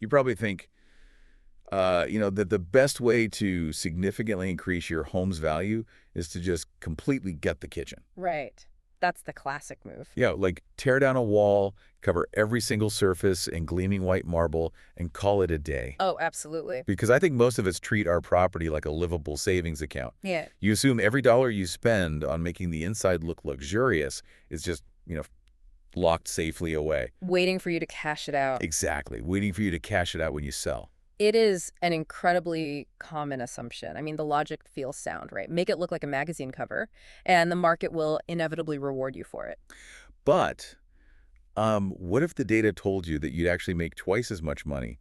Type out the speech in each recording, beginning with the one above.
You probably think, that the best way to significantly increase your home's value is to just completely gut the kitchen. Right. That's the classic move. Yeah, like tear down a wall, cover every single surface in gleaming white marble, and call it a day. Oh, absolutely. Because I think most of us treat our property like a livable savings account. Yeah. You assume every dollar you spend on making the inside look luxurious is just, locked safely away. Waiting for you to cash it out. Exactly, waiting for you to cash it out when you sell. It is an incredibly common assumption. I mean, the logic feels sound, right? Make it look like a magazine cover, and the market will inevitably reward you for it. But what if the data told you that you'd actually make twice as much money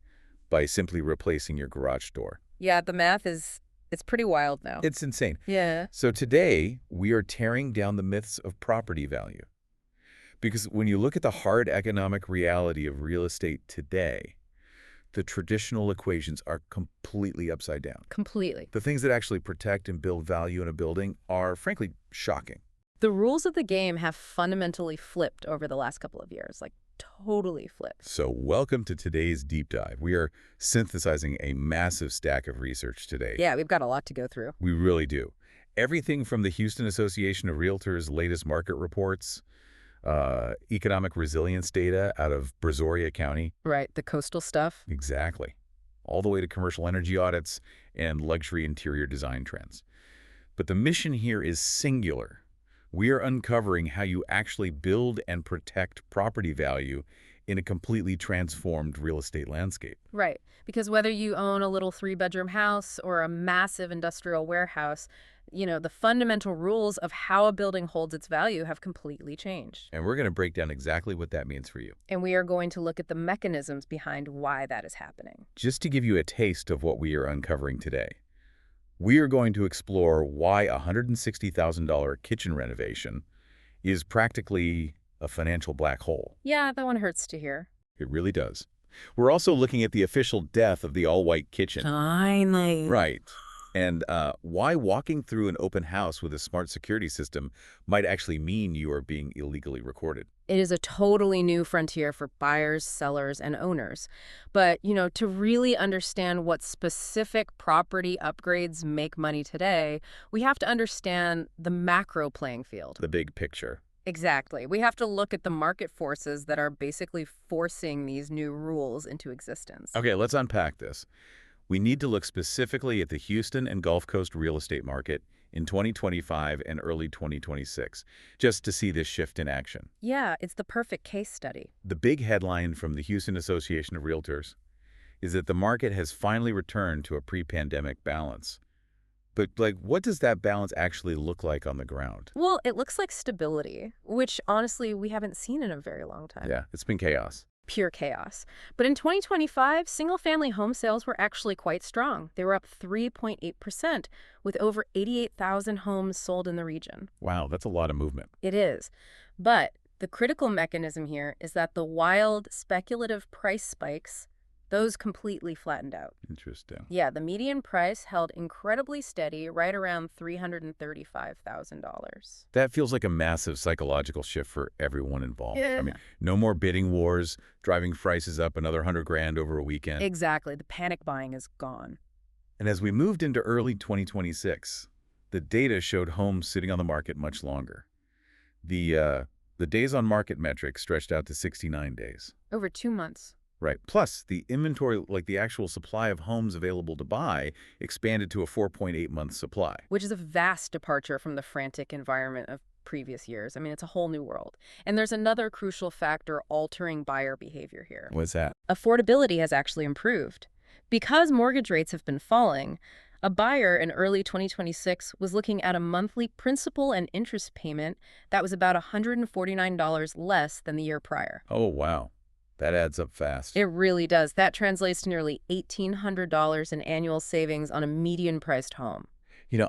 by simply replacing your garage door? Yeah, the math it's pretty wild now. It's insane. Yeah. So today, we are tearing down the myths of property value. Because when you look at the hard economic reality of real estate today, the traditional equations are completely upside down. Completely. The things that actually protect and build value in a building are, frankly, shocking. The rules of the game have fundamentally flipped over the last couple of years, like totally flipped. So welcome to today's deep dive. We are synthesizing a massive stack of research today. Yeah, we've got a lot to go through. We really do. Everything from the Houston Association of Realtors' latest market reports, economic resilience data out of Brazoria County. Right, the coastal stuff. Exactly. All the way to commercial energy audits and luxury interior design trends. But the mission here is singular. We are uncovering how you actually build and protect property value in a completely transformed real estate landscape. Right, because whether you own a little 3-bedroom house or a massive industrial warehouse, the fundamental rules of how a building holds its value have completely changed. And we're going to break down exactly what that means for you. And we are going to look at the mechanisms behind why that is happening. Just to give you a taste of what we are uncovering today, we are going to explore why a $160,000 kitchen renovation is practically a financial black hole. Yeah, that one hurts to hear. It really does. We're also looking at the official death of the all-white kitchen. Finally. Right. And why walking through an open house with a smart security system might actually mean you are being illegally recorded. It is a totally new frontier for buyers, sellers, and owners. But, to really understand what specific property upgrades make money today, we have to understand the macro playing field. The big picture. Exactly. We have to look at the market forces that are basically forcing these new rules into existence. Okay, let's unpack this. We need to look specifically at the Houston and Gulf Coast real estate market in 2025 and early 2026, just to see this shift in action. Yeah, it's the perfect case study. The big headline from the Houston Association of Realtors is that the market has finally returned to a pre-pandemic balance. But, what does that balance actually look like on the ground? Well, it looks like stability, which honestly we haven't seen in a very long time. Yeah, it's been chaos. Pure chaos. But in 2025, single-family home sales were actually quite strong. They were up 3.8%, with over 88,000 homes sold in the region. Wow, that's a lot of movement. It is. But the critical mechanism here is that the wild, speculative price spikes, those completely flattened out. Interesting. Yeah, the median price held incredibly steady, right around $335,000. That feels like a massive psychological shift for everyone involved. Yeah. I mean, no more bidding wars, driving prices up another $100,000 over a weekend. Exactly. The panic buying is gone. And as we moved into early 2026, the data showed homes sitting on the market much longer. The days on market metric stretched out to 69 days. Over 2 months. Right. Plus, the inventory, the actual supply of homes available to buy, expanded to a 4.8-month supply. Which is a vast departure from the frantic environment of previous years. I mean, it's a whole new world. And there's another crucial factor altering buyer behavior here. What's that? Affordability has actually improved. Because mortgage rates have been falling, a buyer in early 2026 was looking at a monthly principal and interest payment that was about $149 less than the year prior. Oh, wow. That adds up fast. It really does. That translates to nearly $1,800 in annual savings on a median-priced home.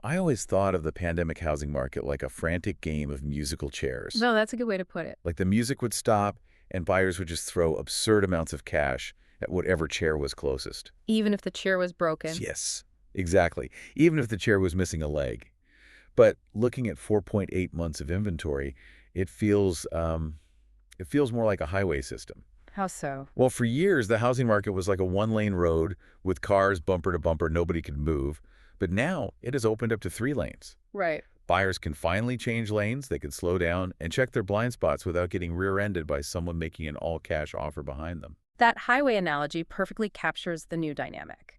I always thought of the pandemic housing market like a frantic game of musical chairs. No, that's a good way to put it. Like the music would stop, and buyers would just throw absurd amounts of cash at whatever chair was closest. Even if the chair was broken. Yes, exactly. Even if the chair was missing a leg. But looking at 4.8 months of inventory, it feels more like a highway system. How so? Well, for years, the housing market was like a one-lane road with cars bumper to bumper, nobody could move. But now it has opened up to 3 lanes. Right. Buyers can finally change lanes, they can slow down, and check their blind spots without getting rear-ended by someone making an all-cash offer behind them. That highway analogy perfectly captures the new dynamic.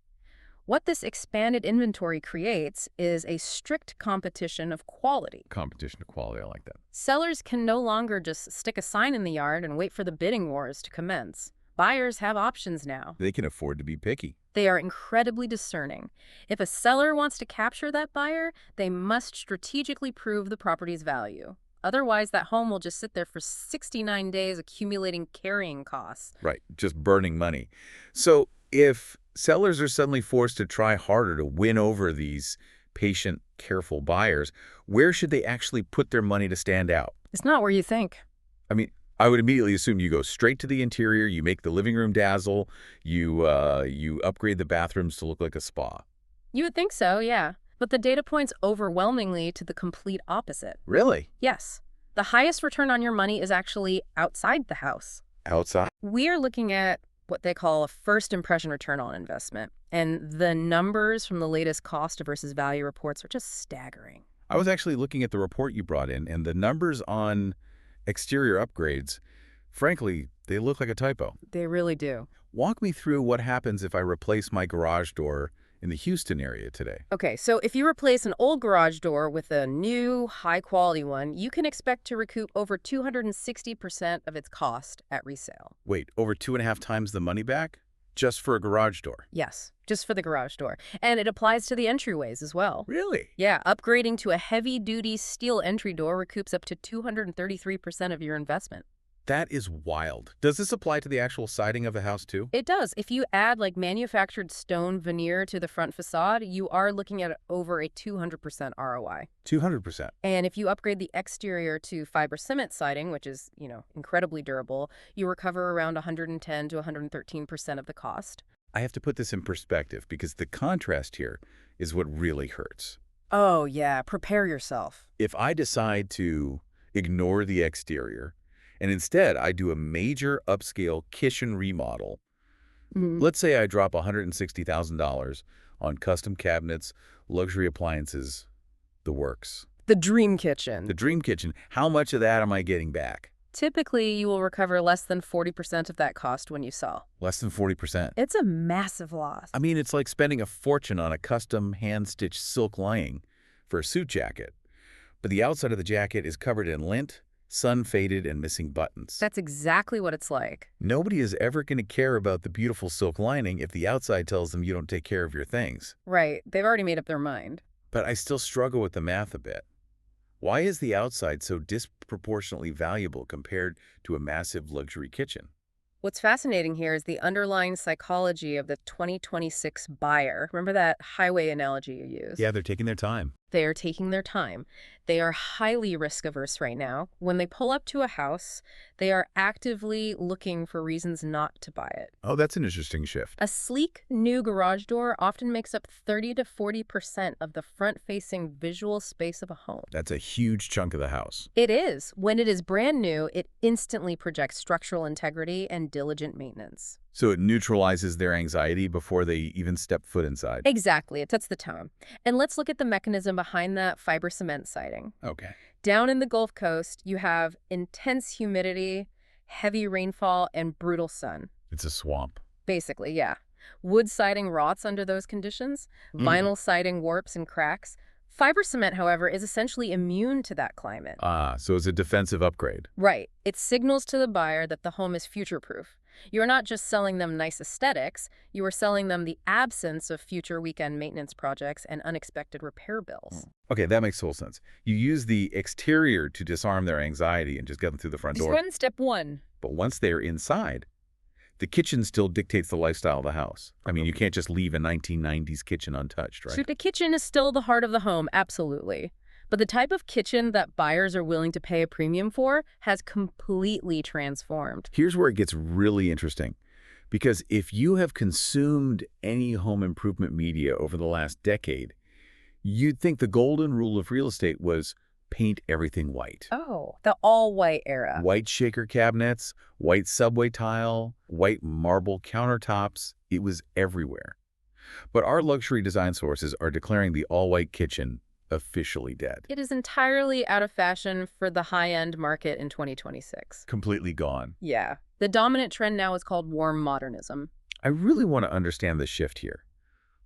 What this expanded inventory creates is a strict competition of quality. Competition to quality, I like that. Sellers can no longer just stick a sign in the yard and wait for the bidding wars to commence. Buyers have options now. They can afford to be picky. They are incredibly discerning. If a seller wants to capture that buyer, they must strategically prove the property's value. Otherwise, that home will just sit there for 69 days accumulating carrying costs. Right, just burning money. So if sellers are suddenly forced to try harder to win over these patient, careful buyers, where should they actually put their money to stand out? It's not where you think. I mean, I would immediately assume you go straight to the interior, you make the living room dazzle, you upgrade the bathrooms to look like a spa. You would think so, yeah. But the data points overwhelmingly to the complete opposite. Really? Yes. The highest return on your money is actually outside the house. Outside? We are looking at what they call a first impression return on investment. And the numbers from the latest cost versus value reports are just staggering. I was actually looking at the report you brought in, and the numbers on exterior upgrades, frankly, they look like a typo. They really do. Walk me through what happens if I replace my garage door in the Houston area today. Okay, so if you replace an old garage door with a new, high-quality one, you can expect to recoup over 260% of its cost at resale. Wait, over 2.5 times the money back? Just for a garage door? Yes, just for the garage door. And it applies to the entryways as well. Really? Yeah, upgrading to a heavy-duty steel entry door recoups up to 233% of your investment. That is wild. Does this apply to the actual siding of the house too? It does. If you add like manufactured stone veneer to the front facade, you are looking at over a 200% ROI. 200%. And if you upgrade the exterior to fiber cement siding, which is, incredibly durable, you recover around 110 to 113% of the cost. I have to put this in perspective because the contrast here is what really hurts. Oh, yeah. Prepare yourself. If I decide to ignore the exterior, and instead I do a major upscale kitchen remodel. Let's say I drop $160,000 on custom cabinets, luxury appliances, the works. The dream kitchen. The dream kitchen, how much of that am I getting back? Typically, you will recover less than 40% of that cost when you sell. Less than 40%. It's a massive loss. I mean, it's like spending a fortune on a custom hand-stitched silk lining for a suit jacket. But the outside of the jacket is covered in lint, sun-faded, and missing buttons. That's exactly what it's like. Nobody is ever going to care about the beautiful silk lining if the outside tells them you don't take care of your things. Right. They've already made up their mind. But I still struggle with the math a bit. Why is the outside so disproportionately valuable compared to a massive luxury kitchen? What's fascinating here is the underlying psychology of the 2026 buyer. Remember that highway analogy you used? Yeah, they're taking their time. They are taking their time. They are highly risk-averse right now. When they pull up to a house, they are actively looking for reasons not to buy it. Oh, that's an interesting shift. A sleek, new garage door often makes up 30 to 40% of the front-facing visual space of a home. That's a huge chunk of the house. It is. When it is brand new, it instantly projects structural integrity and diligent maintenance. So it neutralizes their anxiety before they even step foot inside. Exactly. It sets the tone. And let's look at the mechanism behind that fiber cement siding. Okay. Down in the Gulf Coast, you have intense humidity, heavy rainfall, and brutal sun. It's a swamp. Basically, yeah. Wood siding rots under those conditions. Vinyl siding warps and cracks. Fiber cement, however, is essentially immune to that climate. Ah, so it's a defensive upgrade. Right. It signals to the buyer that the home is future-proof. You're not just selling them nice aesthetics, you are selling them the absence of future weekend maintenance projects and unexpected repair bills. Okay, that makes total sense. You use the exterior to disarm their anxiety and just get them through the front door. Step one. But once they're inside, the kitchen still dictates the lifestyle of the house. I mean, you can't just leave a 1990s kitchen untouched, right? So the kitchen is still the heart of the home, absolutely. But the type of kitchen that buyers are willing to pay a premium for has completely transformed. Here's where it gets really interesting. Because if you have consumed any home improvement media over the last decade, you'd think the golden rule of real estate was paint everything white. Oh, the all-white era. White shaker cabinets, white subway tile, white marble countertops. It was everywhere. But our luxury design sources are declaring the all-white kitchen officially dead. It is entirely out of fashion for the high-end market in 2026. Completely gone. Yeah. The dominant trend now is called warm modernism. I really want to understand the shift here.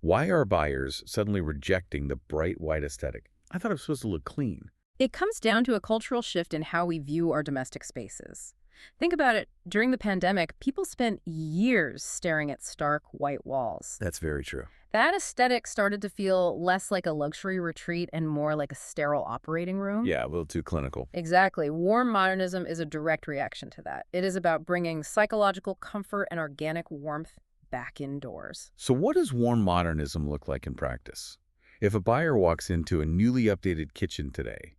Why are buyers suddenly rejecting the bright white aesthetic? I thought it was supposed to look clean. It comes down to a cultural shift in how we view our domestic spaces. Think about it. During the pandemic, people spent years staring at stark white walls. That's very true. That aesthetic started to feel less like a luxury retreat and more like a sterile operating room. Yeah, a little too clinical. Exactly. Warm modernism is a direct reaction to that. It is about bringing psychological comfort and organic warmth back indoors. So what does warm modernism look like in practice? If a buyer walks into a newly updated kitchen today,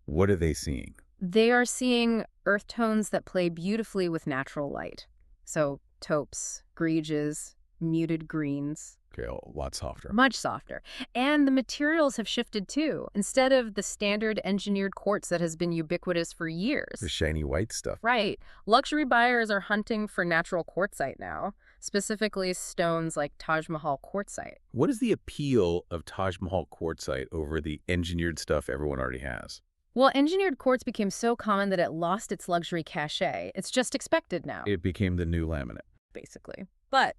what are they seeing? They are seeing earth tones that play beautifully with natural light. So taupes, grieges, muted greens. Okay, a lot softer. Much softer. And the materials have shifted too. Instead of the standard engineered quartz that has been ubiquitous for years. The shiny white stuff. Right. Luxury buyers are hunting for natural quartzite now, specifically stones like Taj Mahal quartzite. What is the appeal of Taj Mahal quartzite over the engineered stuff everyone already has? Well, engineered quartz became so common that it lost its luxury cachet. It's just expected now, It became the new laminate. basically. But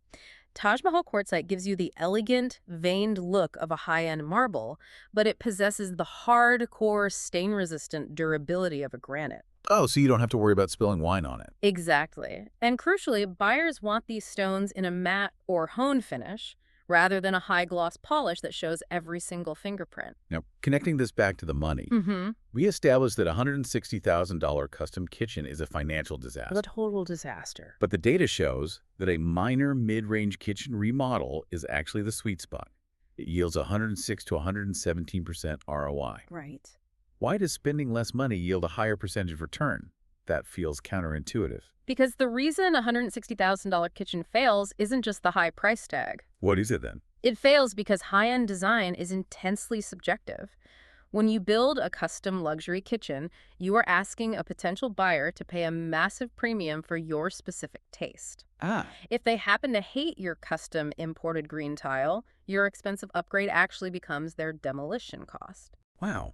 Taj Mahal quartzite gives you the elegant, veined look of a high-end marble, but it possesses the hardcore, stain-resistant durability of a granite. Oh, so you don't have to worry about spilling wine on it. Exactly. And crucially, buyers want these stones in a matte or hone finish, rather than a high-gloss polish that shows every single fingerprint. Now, connecting this back to the money, we established that a $160,000 custom kitchen is a financial disaster. A total disaster. But the data shows that a minor mid-range kitchen remodel is actually the sweet spot. It yields 106 to 117% ROI. Right. Why does spending less money yield a higher percentage of return? That feels counterintuitive. Because the reason a $160,000 kitchen fails isn't just the high price tag. What is it then? It fails because high-end design is intensely subjective. When you build a custom luxury kitchen, you are asking a potential buyer to pay a massive premium for your specific taste. If they happen to hate your custom imported green tile, your expensive upgrade actually becomes their demolition cost. Wow.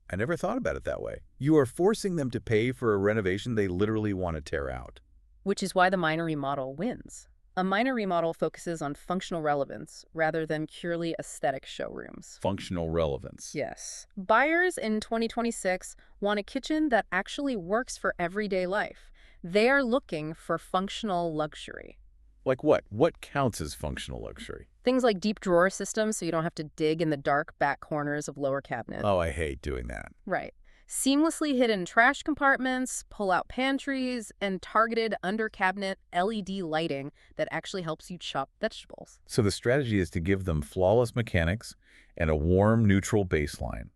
I never thought about it that way. You are forcing them to pay for a renovation they literally want to tear out. Which is why the minor remodel wins. A minor remodel focuses on functional relevance rather than purely aesthetic showrooms. Functional relevance. Yes. Buyers in 2026 want a kitchen that actually works for everyday life. They are looking for functional luxury. Like what? What counts as functional luxury? Things like deep drawer systems so you don't have to dig in the dark back corners of lower cabinets. Oh, I hate doing that. Right. Seamlessly hidden trash compartments, pull-out pantries, and targeted under-cabinet LED lighting that actually helps you chop vegetables. So the strategy is to give them flawless mechanics and a warm, neutral baseline,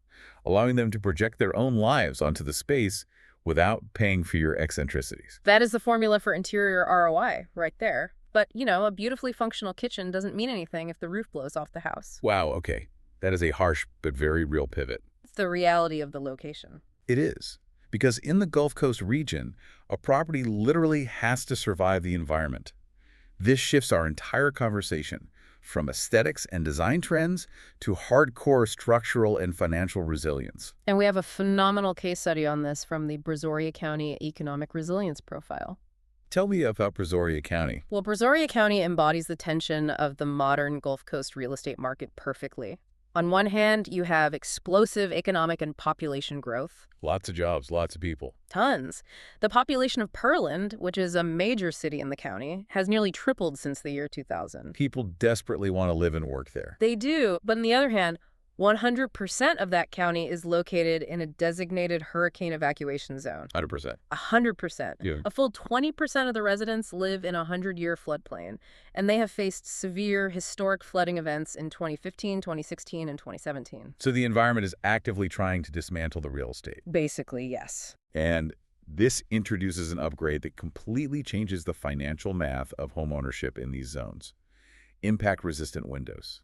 allowing them to project their own lives onto the space without paying for your eccentricities. That is the formula for interior ROI right there. But, you know, a beautifully functional kitchen doesn't mean anything if the roof blows off the house. Wow, okay. That is a harsh but very real pivot. It's the reality of the location. It is. Because in the Gulf Coast region, a property literally has to survive the environment. This shifts our entire conversation from aesthetics and design trends to hardcore structural and financial resilience. And we have a phenomenal case study on this from the Brazoria County Economic Resilience Profile. Tell me about Brazoria County. Well, Brazoria County embodies the tension of the modern Gulf Coast real estate market perfectly. On one hand, you have explosive economic and population growth. Lots of jobs, lots of people. Tons. The population of Pearland, which is a major city in the county, has nearly tripled since the year 2000. People desperately want to live and work there. They do, but on the other hand, 100% of that county is located in a designated hurricane evacuation zone. 100%. 100%. Yeah. A full 20% of the residents live in a 100-year floodplain, and they have faced severe historic flooding events in 2015, 2016, and 2017. So the environment is actively trying to dismantle the real estate. Basically, yes. And this introduces an upgrade that completely changes the financial math of homeownership in these zones. Impact-resistant windows.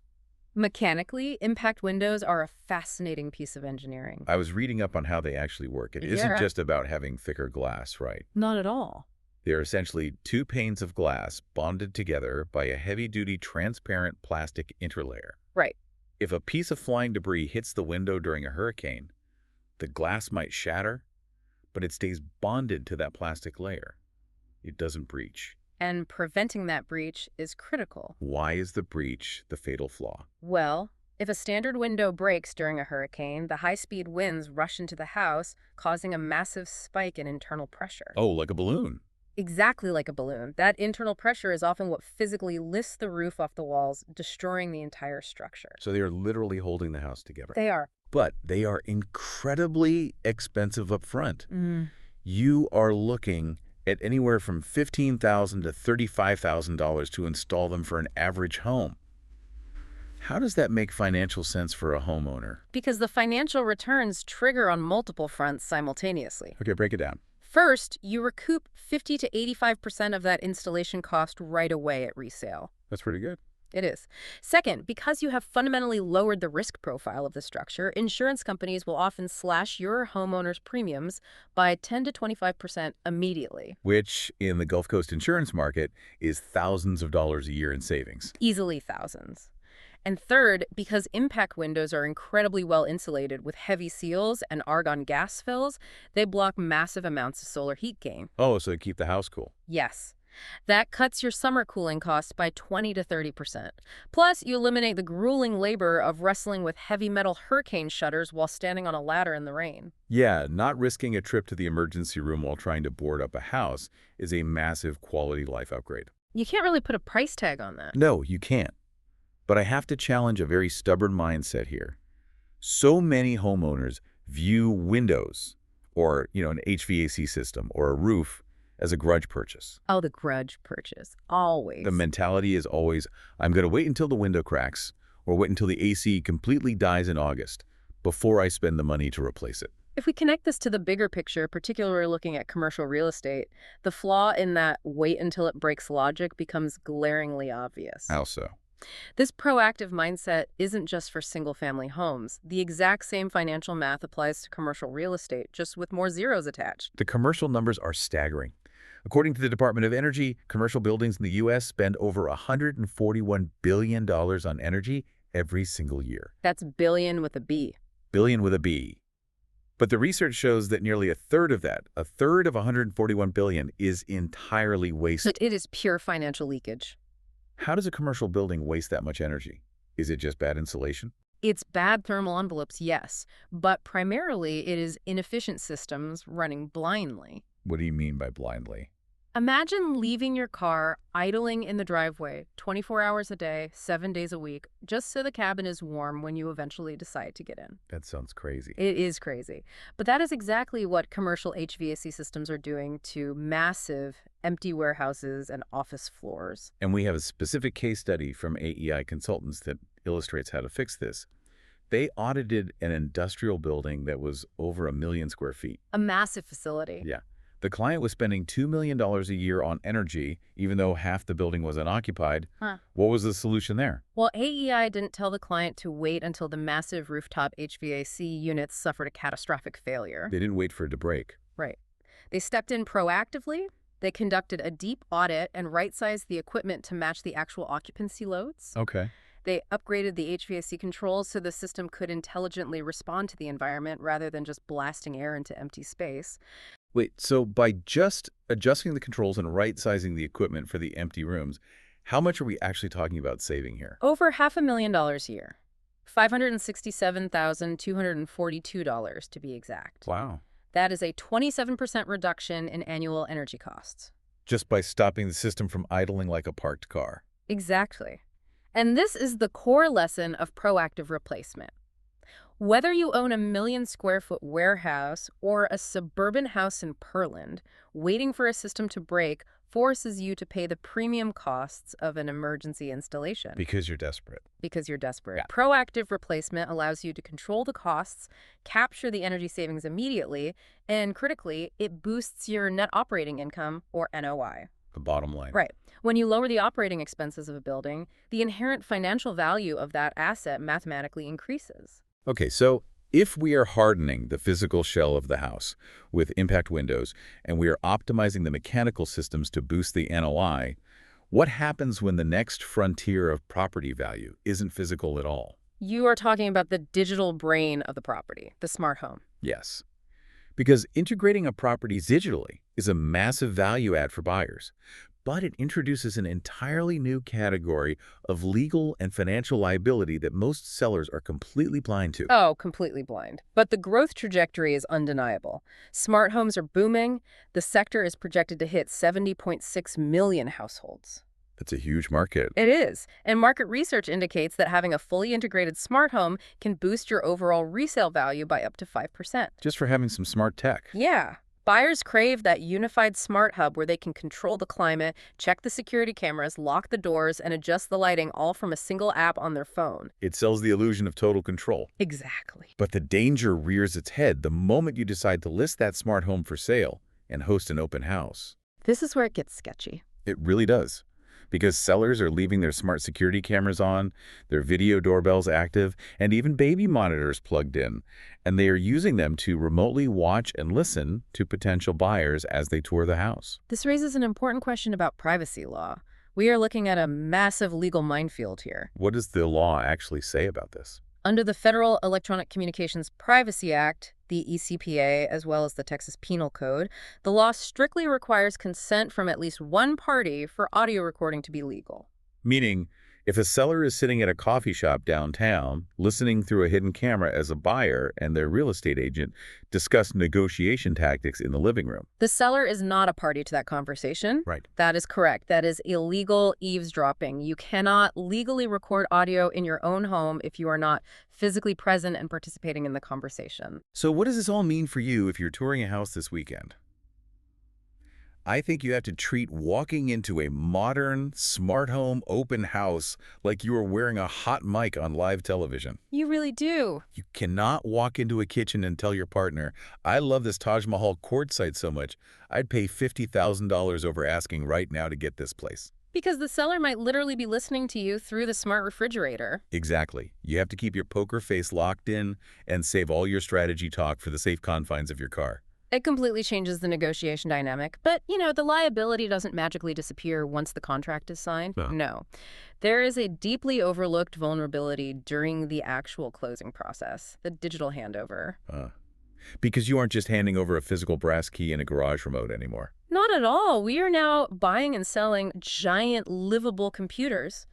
Mechanically, impact windows are a fascinating piece of engineering. I was reading up on how they actually work. It isn't Yeah. just about having thicker glass, right? Not at all. They're essentially two panes of glass bonded together by a heavy-duty transparent plastic interlayer. Right. If a piece of flying debris hits the window during a hurricane, the glass might shatter, but it stays bonded to that plastic layer. It doesn't breach. And preventing that breach is critical. Why is the breach the fatal flaw? Well, if a standard window breaks during a hurricane, the high-speed winds rush into the house, causing a massive spike in internal pressure. Oh, like a balloon. Exactly like a balloon. That internal pressure is often what physically lifts the roof off the walls, destroying the entire structure. So they are literally holding the house together. They are. But they are incredibly expensive up front. Mm. You are looking at anywhere from $15,000 to $35,000 to install them for an average home. How does that make financial sense for a homeowner? Because the financial returns trigger on multiple fronts simultaneously. Okay, break it down. First, you recoup 50 to 85% of that installation cost right away at resale. That's pretty good. It is. Second, because you have fundamentally lowered the risk profile of the structure, insurance companies will often slash your homeowner's premiums by 10 to 25% immediately. Which, in the Gulf Coast insurance market, is thousands of dollars a year in savings. Easily thousands. And third, because impact windows are incredibly well insulated with heavy seals and argon gas fills, they block massive amounts of solar heat gain. Oh, so they keep the house cool. Yes. That cuts your summer cooling costs by 20 to 30%. Plus, you eliminate the grueling labor of wrestling with heavy metal hurricane shutters while standing on a ladder in the rain. Yeah, not risking a trip to the emergency room while trying to board up a house is a massive quality life upgrade. You can't really put a price tag on that. No, you can't. But I have to challenge a very stubborn mindset here. So many homeowners view windows or, an HVAC system or a roof as a grudge purchase. Oh, the grudge purchase. Always. The mentality is always, I'm going to wait until the window cracks or wait until the AC completely dies in August before I spend the money to replace it. If we connect this to the bigger picture, particularly looking at commercial real estate, the flaw in that wait until it breaks logic becomes glaringly obvious. How so? This proactive mindset isn't just for single-family homes. The exact same financial math applies to commercial real estate, just with more zeros attached. The commercial numbers are staggering. According to the Department of Energy, commercial buildings in the U.S. spend over $141 billion on energy every single year. That's billion with a B. Billion with a B. But the research shows that nearly a third of that, a third of $141 billion, is entirely So wasted. it is pure financial leakage. How does a commercial building waste that much energy? Is it just bad insulation? It's bad thermal envelopes, yes, but primarily it is inefficient systems running blindly. What do you mean by blindly? Imagine leaving your car idling in the driveway 24 hours a day, 7 days a week, just so the cabin is warm when you eventually decide to get in. That sounds crazy. It is crazy. But that is exactly what commercial HVAC systems are doing to massive empty warehouses and office floors. And we have a specific case study from AEI Consultants that illustrates how to fix this. They audited an industrial building that was over 1 million square feet. A massive facility. Yeah. The client was spending $2 million a year on energy, even though half the building was unoccupied. Huh. What was the solution there? Well, AEI didn't tell the client to wait until the massive rooftop HVAC units suffered a catastrophic failure. They didn't wait for it to break. Right. They stepped in proactively. They conducted a deep audit and right-sized the equipment to match the actual occupancy loads. Okay. They upgraded the HVAC controls so the system could intelligently respond to the environment rather than just blasting air into empty space. Wait, so by just adjusting the controls and right-sizing the equipment for the empty rooms, how much are we actually talking about saving here? Over $500,000 a year. $567,242 to be exact. Wow. That is a 27% reduction in annual energy costs. Just by stopping the system from idling like a parked car. Exactly. And this is the core lesson of proactive replacement. Whether you own a 1 million square foot warehouse or a suburban house in Pearland, waiting for a system to break forces you to pay the premium costs of an emergency installation. Because you're desperate. Because you're desperate. Yeah. Proactive replacement allows you to control the costs, capture the energy savings immediately, and critically, it boosts your net operating income, or NOI. the bottom line. Right. When you lower the operating expenses of a building, the inherent financial value of that asset mathematically increases. Okay, so if we are hardening the physical shell of the house with impact windows and we are optimizing the mechanical systems to boost the NOI, what happens when the next frontier of property value isn't physical at all? You are talking about the digital brain of the property, the smart home. Yes, because integrating a property digitally is a massive value add for buyers, but it introduces an entirely new category of legal and financial liability that most sellers are completely blind to. Oh, completely blind. But the growth trajectory is undeniable. Smart homes are booming. The sector is projected to hit 70.6 million households. That's a huge market. It is. And market research indicates that having a fully integrated smart home can boost your overall resale value by up to 5%. Just for having some smart tech. Yeah. Buyers crave that unified smart hub where they can control the climate, check the security cameras, lock the doors, and adjust the lighting all from a single app on their phone. It sells the illusion of total control. Exactly. But the danger rears its head the moment you decide to list that smart home for sale and host an open house. This is where it gets sketchy. It really does. Because sellers are leaving their smart security cameras on, their video doorbells active, and even baby monitors plugged in. And they are using them to remotely watch and listen to potential buyers as they tour the house. This raises an important question about privacy law. We are looking at a massive legal minefield here. What does the law actually say about this? Under the Federal Electronic Communications Privacy Act, the ECPA, as well as the Texas Penal Code, the law strictly requires consent from at least one party for audio recording to be legal. Meaning, if a seller is sitting at a coffee shop downtown, listening through a hidden camera as a buyer and their real estate agent discuss negotiation tactics in the living room. The seller is not a party to that conversation. Right. That is correct. That is illegal eavesdropping. You cannot legally record audio in your own home if you are not physically present and participating in the conversation. So what does this all mean for you if you're touring a house this weekend? I think you have to treat walking into a modern, smart home open house like you are wearing a hot mic on live television. You really do. You cannot walk into a kitchen and tell your partner, I love this Taj Mahal quartzite so much, I'd pay $50,000 over asking right now to get this place. Because the seller might literally be listening to you through the smart refrigerator. Exactly. You have to keep your poker face locked in and save all your strategy talk for the safe confines of your car. It completely changes the negotiation dynamic. But, the liability doesn't magically disappear once the contract is signed. No. There is a deeply overlooked vulnerability during the actual closing process, the digital handover. Because you aren't just handing over a physical brass key and a garage remote anymore. Not at all. We are now buying and selling giant livable computers.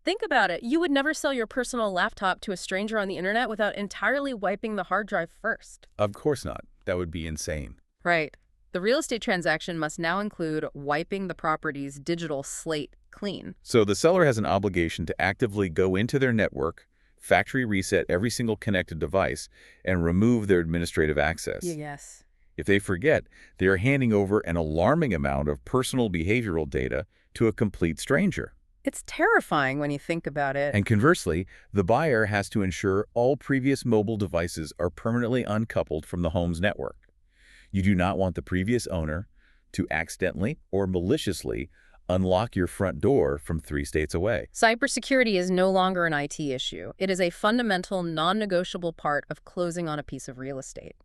Think about it. You would never sell your personal laptop to a stranger on the internet without entirely wiping the hard drive first. Of course not. That would be insane. Right. The real estate transaction must now include wiping the property's digital slate clean. So the seller has an obligation to actively go into their network, factory reset every single connected device, and remove their administrative access. Yes. If they forget, they are handing over an alarming amount of personal behavioral data to a complete stranger. It's terrifying when you think about it. And conversely, the buyer has to ensure all previous mobile devices are permanently uncoupled from the home's network. You do not want the previous owner to accidentally or maliciously unlock your front door from 3 states away. Cybersecurity is no longer an IT issue. It is a fundamental, non-negotiable part of closing on a piece of real estate.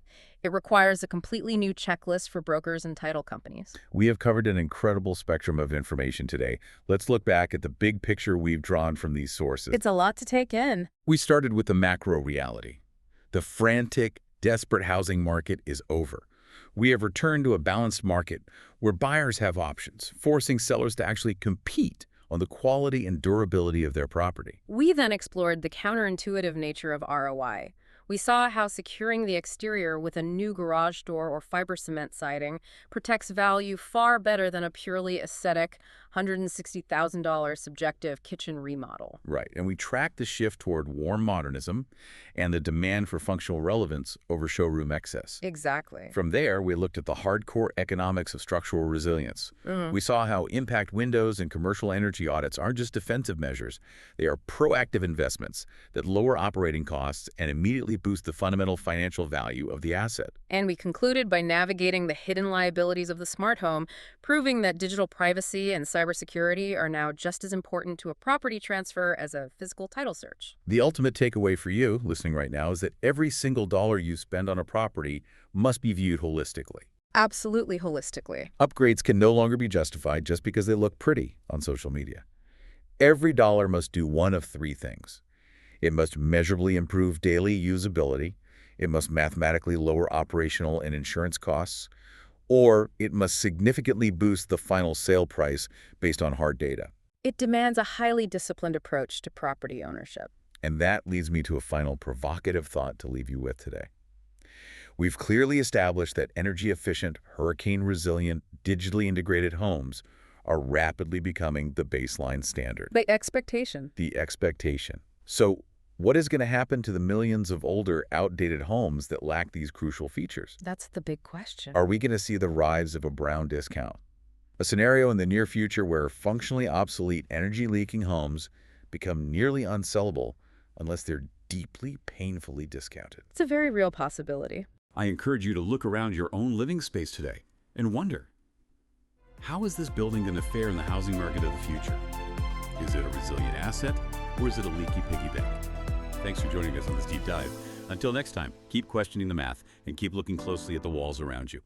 It requires a completely new checklist for brokers and title companies. We have covered an incredible spectrum of information today. Let's look back at the big picture we've drawn from these sources. It's a lot to take in. We started with the macro reality. The frantic, desperate housing market is over. We have returned to a balanced market where buyers have options, forcing sellers to actually compete on the quality and durability of their property. We then explored the counterintuitive nature of ROI. We saw how securing the exterior with a new garage door or fiber cement siding protects value far better than a purely aesthetic $160,000 subjective kitchen remodel. Right, and we tracked the shift toward warm modernism and the demand for functional relevance over showroom excess. Exactly. From there, we looked at the hardcore economics of structural resilience. Mhm. We saw how impact windows and commercial energy audits aren't just defensive measures. They are proactive investments that lower operating costs and immediately boost the fundamental financial value of the asset. And we concluded by navigating the hidden liabilities of the smart home, proving that digital privacy and cybersecurity are now just as important to a property transfer as a physical title search. The ultimate takeaway for you, listening right now, is that every single dollar you spend on a property must be viewed holistically. Absolutely holistically. Upgrades can no longer be justified just because they look pretty on social media. Every dollar must do one of three things. It must measurably improve daily usability, it must mathematically lower operational and insurance costs, or it must significantly boost the final sale price based on hard data. It demands a highly disciplined approach to property ownership. And that leads me to a final provocative thought to leave you with today. We've clearly established that energy-efficient, hurricane-resilient, digitally integrated homes are rapidly becoming the baseline standard. The expectation. The expectation. So, what is going to happen to the millions of older, outdated homes that lack these crucial features? That's the big question. Are we going to see the rise of a brown discount? A scenario in the near future where functionally obsolete, energy-leaking homes become nearly unsellable unless they're deeply, painfully discounted. It's a very real possibility. I encourage you to look around your own living space today and wonder, how is this building going to fare in the housing market of the future? Is it a resilient asset, or is it a leaky piggy bank? Thanks for joining us on this deep dive. Until next time, keep questioning the math and keep looking closely at the walls around you.